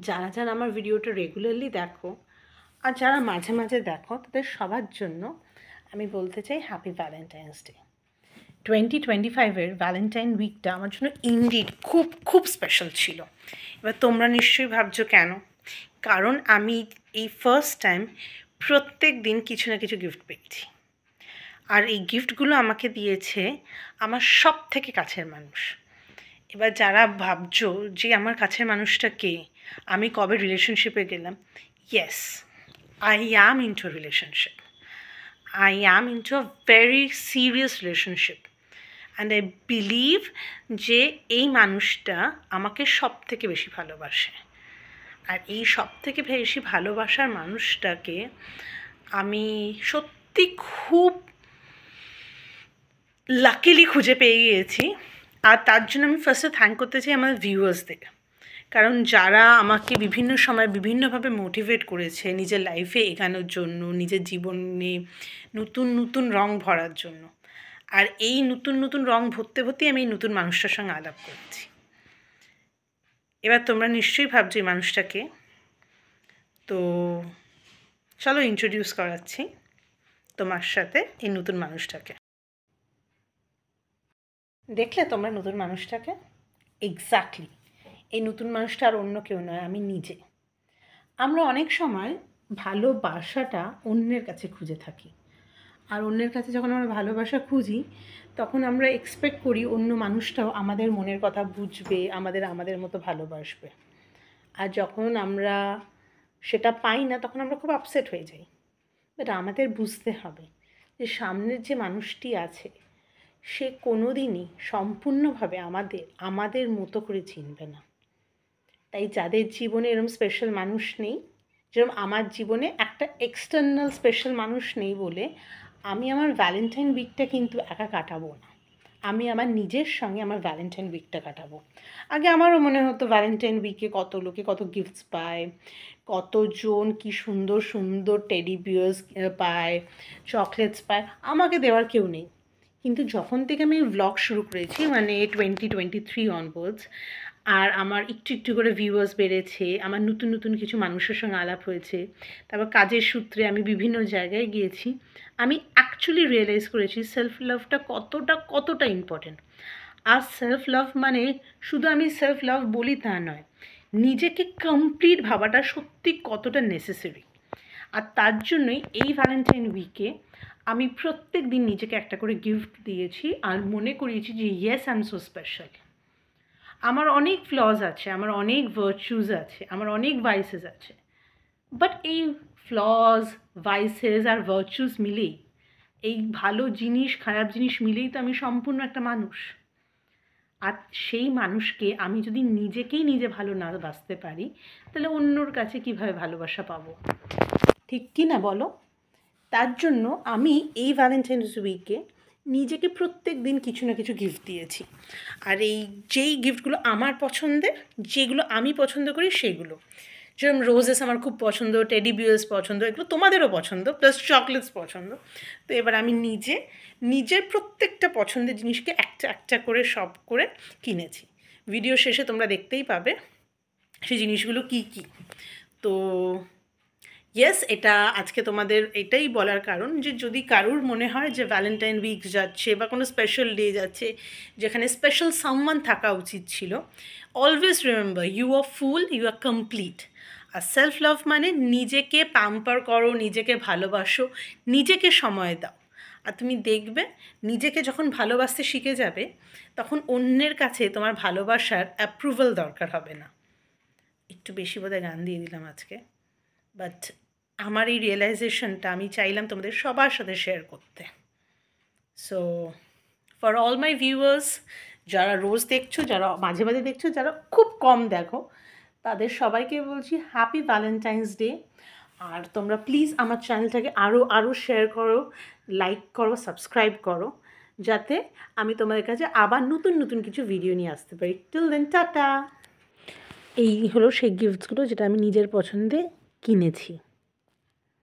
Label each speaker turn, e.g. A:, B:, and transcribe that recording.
A: যারা যারা আমার ভিডিওটা রেগুলারলি দেখো আর যারা মাঝে মাঝে দেখো তাদের সবার জন্য আমি বলতে চাই হ্যাপি ভ্যালেন্টাইন্স ডে। 2025-এর ভ্যালেন্টাইন উইকটা আমার জন্য ইনডিড খুব খুব স্পেশাল ছিল। এবার তোমরা নিশ্চয়ই ভাবছো কেন? কারণ আমি এই ফার্স্ট টাইম প্রত্যেক দিন কিছু না কিছু গিফট পেয়েছি, আর এই গিফটগুলো আমাকে দিয়েছে আমার সব থেকে কাছের মানুষ। এবার যারা ভাবছো যে আমার কাছের মানুষটা কে, আমি কবে রিলেশনশিপে গেলাম, yes, I am into relationship. I am into a very serious relationship and I believe যে এই মানুষটা আমাকে সব থেকে বেশি ভালোবাসে। আর এই সব থেকে বেশি ভালোবাসার মানুষটাকে আমি সত্যি খুব লাকিলি খুঁজে পেয়ে গিয়েছি। আর তার জন্য আমি ফার্স্টে থ্যাঙ্ক করতে চাই আমার ভিউয়ার্সদের, কারণ যারা আমাকে বিভিন্ন সময় বিভিন্নভাবে মোটিভেট করেছে নিজের লাইফে এগানোর জন্য, নিজের জীবনে নতুন নতুন রং ভরার জন্য। আর এই নতুন নতুন রং ভরতে ভরতেই আমি এই নতুন মানুষটার সঙ্গে আলাপ করছি। এবার তোমরা নিশ্চয়ই ভাবছো এই মানুষটাকে, তো চলো ইন্ট্রোডিউস করাচ্ছি তোমার সাথে এই নতুন মানুষটাকে। দেখলে তোমরা নতুন মানুষটাকে? এক্স্যাক্টলি, এই নতুন মানুষটা আর অন্য কেউ নয়, আমি নিজে। আমরা অনেক সময় ভালোবাসাটা অন্যের কাছে খুঁজে থাকি, আর অন্যের কাছে যখন আমরা ভালোবাসা খুঁজি তখন আমরা এক্সপেক্ট করি অন্য মানুষটাও আমাদের মনের কথা বুঝবে, আমাদের মতো ভালোবাসবে। আর যখন আমরা সেটা পাই না তখন আমরা খুব আপসেট হয়ে যাই। বাট আমাদের বুঝতে হবে যে সামনের যে মানুষটি আছে সে কোনো দিনই সম্পূর্ণভাবে আমাদের মতো করে চিনবে না। তাই যাদের জীবনে এরকম স্পেশাল মানুষ নেই, যেরকম আমার জীবনে একটা এক্সটার্নাল স্পেশাল মানুষ নেই বলে আমি আমার ভ্যালেন্টাইন উইকটা কিন্তু একা কাটাবো না। আমি আমার নিজের সঙ্গে আমার ভ্যালেন্টাইন উইকটা কাটাবো। আগে আমারও মনে হতো ভ্যালেন্টাইন উইকে কত লোকে কত গিফটস পায়, কতজন কি সুন্দর সুন্দর টেডি বিয়ার্স পায়, চকলেটস পায়, আমাকে দেওয়ার কেউ নেই। কিন্তু যখন থেকে আমি ভ্লগ শুরু করেছি, মানে 2023 অনওয়ার্ডস, আর আমার একটু একটু করে ভিউয়ার্স বেড়েছে, আমার নতুন নতুন কিছু মানুষের সঙ্গে আলাপ হয়েছে, তারপর কাজের সূত্রে আমি বিভিন্ন জায়গায় গিয়েছি, আমি অ্যাকচুয়ালি রিয়েলাইজ করেছি সেলফ লাভটা কতটা ইম্পর্টেন্ট। আর সেলফ লাভ মানে শুধু আমি সেলফ লাভ বলি তা নয়, নিজেকে কমপ্লিট ভাবাটা সত্যি কতটা নেসেসারি। আর তার জন্যই এই ভ্যালেন্টাইন উইকে আমি প্রত্যেক দিন নিজেকে একটা করে গিফট দিয়েছি আর মনে করিয়েছি যে yes I am so special. আমার অনেক ফ্লজ আছে, আমার অনেক ভার্চুজ আছে, আমার অনেক ভাইসেস আছে, বাট এই ফ্লজ, ভাইসেস আর ভার্চুজ মিলেই, এই ভালো জিনিস খারাপ জিনিস মিলেই তো আমি সম্পূর্ণ একটা মানুষ। আর সেই মানুষকে আমি যদি নিজেকেই নিজে ভালো না বাসতে পারি তাহলে অন্যর কাছে কীভাবে ভালোবাসা পাবো? ঠিক কি না বলো? তার জন্য আমি এই ভ্যালেন্টাইন্স উইকে নিজেকে প্রত্যেক দিন কিছু না কিছু গিফট দিয়েছি। আর এই যেই গিফটগুলো আমার পছন্দের, যেগুলো আমি পছন্দ করি সেগুলো, যেরকম রোজেস আমার খুব পছন্দ, টেডি বিয়ার্স পছন্দ, এগুলো তোমাদেরও পছন্দ, প্লাস চকলেটস পছন্দ। তো এবার আমি নিজের প্রত্যেকটা পছন্দের জিনিসকে একটা একটা করে সব করে কিনেছি। ভিডিও শেষে তোমরা দেখতেই পাবে সেই জিনিসগুলো কী কী। তো ইয়েস, এটা আজকে তোমাদের এটাই বলার কারণ যে যদি কারুর মনে হয় যে ভ্যালেন্টাইন উইক যাচ্ছে বা কোনো স্পেশাল ডে যাচ্ছে যেখানে স্পেশাল সামওয়ান থাকা উচিত ছিল, always remember you are full, you are complete. আর সেলফ লাভ মানে নিজেকে প্যাম্পার করো, নিজেকে ভালোবাসো, নিজেকে সময় দাও। আর তুমি দেখবে নিজেকে যখন ভালোবাসতে শিখে যাবে তখন অন্যের কাছে তোমার ভালোবাসার অ্যাপ্রুভাল দরকার হবে না। একটু বেশি বোধহয় গান দিয়ে দিলাম আজকে, বাট আমার এই রিয়েলাইজেশনটা আমি চাইলাম তোমাদের সবার সাথে শেয়ার করতে। So for all my viewers, যারা রোজ দেখছো, যারা মাঝে মাঝে দেখছো, যারা খুব কম দেখো, তাদের সবাইকে বলছি হ্যাপি ভ্যালেন্টাইন্স ডে। আর তোমরা প্লিজ আমার চ্যানেলটাকে আরও শেয়ার করো, লাইক করো, সাবস্ক্রাইব করো, যাতে আমি তোমাদের কাছে আবার নতুন নতুন কিছু ভিডিও নিয়ে আসতে পারি। Till then, ta-ta. এই হলো সেই গিফটসগুলো যেটা আমি নিজের পছন্দে কিনেছি।